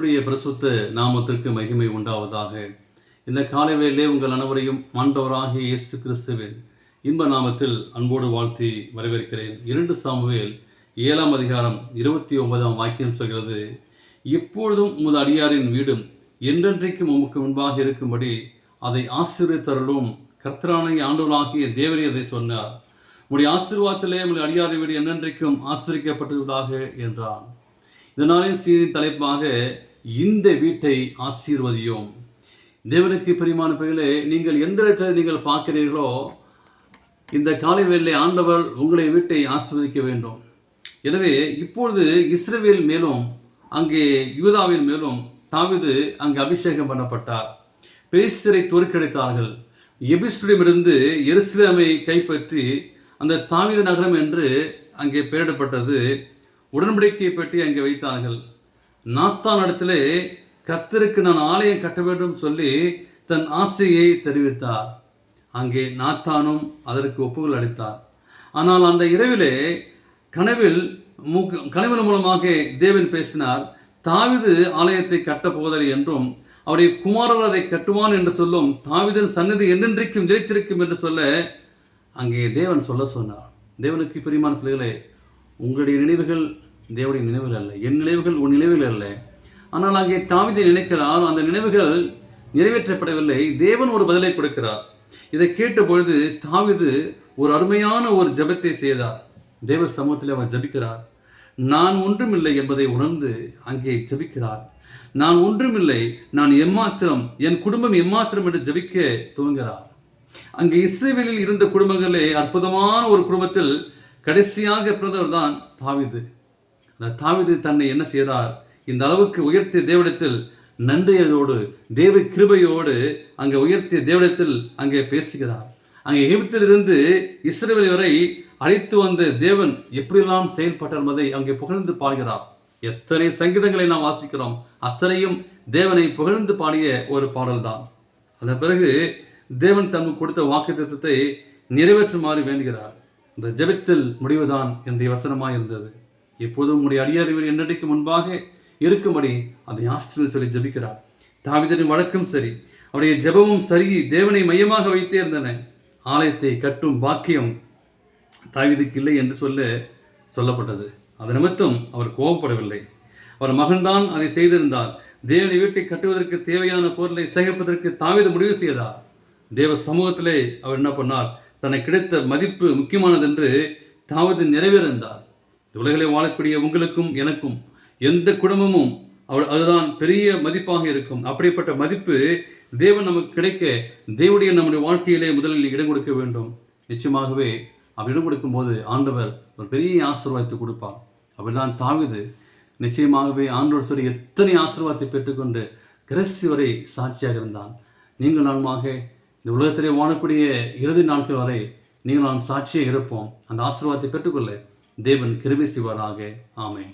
கர்த்தருடைய பரிசுத்த நாமத்திற்கு மகிமை உண்டாவதாக. இந்த காலை வேளையிலே உங்கள் அனைவரையும் ஆண்டவராகிய இயேசு கிறிஸ்துவின் இன்ப நாமத்தில் அன்போடு வாழ்த்தி வரவேற்கிறேன். 2 சாமுவேல் 7ஆம் அதிகாரம் 29ஆம் வாக்கியம் சொல்கிறது, இப்பொழுதும் உமது அடியாரின் வீடும் என்றென்றைக்கும் உமக்கு முன்பாக இருக்கும்படி அதை ஆசீர்வதித்தருளும். கர்த்தராகிய ஆண்டவராகிய தேவரே அதை சொன்னார். உம்முடைய ஆசீர்வாதத்திலே உம்முடைய அடியாரின் வீடு என்றென்றைக்கும் ஆசீர்வதிக்கப்பட்டதாக என்றான். இதனாலே செய்தி தலைப்பாக இந்த வீட்டை ஆசீர்வதியோம். தேவனுக்கு பிரியமான பிள்ளைகளே, நீங்கள் எந்த இடத்தில் நீங்கள் பார்க்கிறீர்களோ இந்த காலை வேளையிலே ஆண்டவர் உங்களை வீட்டை ஆசீர்வதிக்க வேண்டும். எனவே இப்பொழுது இஸ்ரவேல் மேலும் அங்கே யூதாவின் மேலும் தாவீது அங்கே அபிஷேகம் பண்ணப்பட்டார். பெலிஸ்தரை தோற்கடித்தார்கள். எபிஸ்ரிடமிருந்து எருசலேமை கைப்பற்றி அந்த தாவீது நகரம் என்று அங்கே பெயரிடப்பட்டது. உடன்படிக்கை பெட்டி அங்கே வைத்தார்கள். நாத்தான் இடத்திலே கர்த்தருக்கு நான் ஆலயம் கட்ட வேண்டும் சொல்லி தன் ஆசையை தெரிவித்தார். அங்கே நாத்தானும் அதற்கு ஒப்புதல் அளித்தார். ஆனால் அந்த இரவிலே கனவில் மூலமாக தேவன் பேசினார். தாவீது ஆலயத்தை கட்டப் போவதில்லை என்றும் அவருடைய குமாரர் அதை கட்டுவான் என்று சொல்லும். தாவீதின் சன்னதி என்றென்றைக்கும் நிலைத்திருக்கும் என்று சொல்ல அங்கே தேவன் சொன்னார். தேவனுக்கு பிரியமான பிள்ளைகளே, உங்களுடைய நினைவுகள் தேவனுடைய நினைவுகள் அல்ல, என் நினைவுகள் உன் நினைவுகள் அல்ல. ஆனால் அங்கே தாவீதை நினைக்கிறார். அந்த நினைவுகள் நிறைவேற்றப்படவில்லை. தேவன் ஒரு பதிலை கொடுக்கிறார். இதை கேட்ட பொழுது தாவீது ஒரு அருமையான ஒரு ஜெபத்தை செய்தார். தேவ சமூகத்தில் அவர் ஜெபிக்கிறார். நான் ஒன்றுமில்லை என்பதை உணர்ந்து அங்கே ஜெபிக்கிறார். நான் ஒன்றுமில்லை, நான் எம்மாத்திரம், என் குடும்பம் எம்மாத்திரம் என்று ஜெபிக்க துவங்குகிறார். அங்கே இஸ்ரவேலில் இருந்த குடும்பங்களே அற்புதமான ஒரு குடும்பத்தில் கடைசியாக பிறந்தவர் தான் தாவீது. அந்த தாவீது தன்னை என்ன செய்தார்? இந்த அளவுக்கு உயர்த்திய தேவனிடத்தில் நன்றியதோடு தேவ கிருபையோடு அங்கே உயர்த்திய தேவனிடத்தில் அங்கே பேசுகிறார். அங்கே எகிப்திலிருந்து இஸ்ரவேல் வரை அழைத்து வந்த தேவன் எப்படியெல்லாம் செயல்பட்டார் என்பதை அங்கே புகழ்ந்து பாடுகிறார். எத்தனை சங்கீதங்களை நாம் வாசிக்கிறோம், அத்தனையும் தேவனை புகழ்ந்து பாடிய ஒரு பாடல் தான். அதன் பிறகு தேவன் தனக்கு கொடுத்த வாக்குத்தத்தத்தை நிறைவேற்றுமாறு வேண்டுகிறார். இந்த ஜெபத்தில் முடிவுதான் இன்றைய வசனமாக இருந்தது. இப்போதும் உடைய அடியாரிகள் என்னடிக்கு முன்பாக இருக்கும்படி அதை ஆசீர்வதி சொல்லி ஜெபிக்கிறார். தாவீதின் வழக்கும் சரி, அவருடைய ஜெபமும் சரி, தேவனை மையமாக வைத்தே இருந்தன. ஆலயத்தை கட்டும் பாக்கியம் தாவீதுக்கு இல்லை என்று சொல்லப்பட்டது. அது நிமித்தம் அவர் கோபப்படவில்லை. அவர் மகன்தான் அதை செய்திருந்தார். தேவனை வீட்டை கட்டுவதற்கு தேவையான பொருளை சேகரிப்பதற்கு தாவீது முடிவு செய்தார். தேவ சமூகத்திலே அவர் என்ன பண்ணார்? தனக்கு கிடைத்த மதிப்பு முக்கியமானது என்று தாவீது நிறைவேறினார். உலகிலே வாழக்கூடிய உங்களுக்கும் எனக்கும் எந்த குடும்பமும் அதுதான் பெரிய மதிப்பாக இருக்கும். அப்படிப்பட்ட மதிப்பு தேவன் நமக்கு கிடைக்க தேவனுடைய நம்முடைய வாழ்க்கையிலே முதலில் இடம் கொடுக்க வேண்டும். நிச்சயமாகவே அப்படி இடம் கொடுக்கும்போது ஆண்டவர் ஒரு பெரிய ஆசீர்வாதத்தை கொடுப்பார். அப்படிதான் தாவீது நிச்சயமாகவே ஆண்டவர் சொல்லி எத்தனை ஆசீர்வாதத்தை பெற்றுக்கொண்டு கடைசி வரை சாட்சியாக இருந்தான். நீங்கள் நானுமாக இந்த உலகத்திலே வாழக்கூடிய இறுதி நாட்கள் வரை நீங்கள் நான் சாட்சியாக இருப்போம். அந்த ஆசீர்வாதத்தை பெற்றுக்கொள்ள தேவன் கிருபை செய்வாராக. ஆமென்.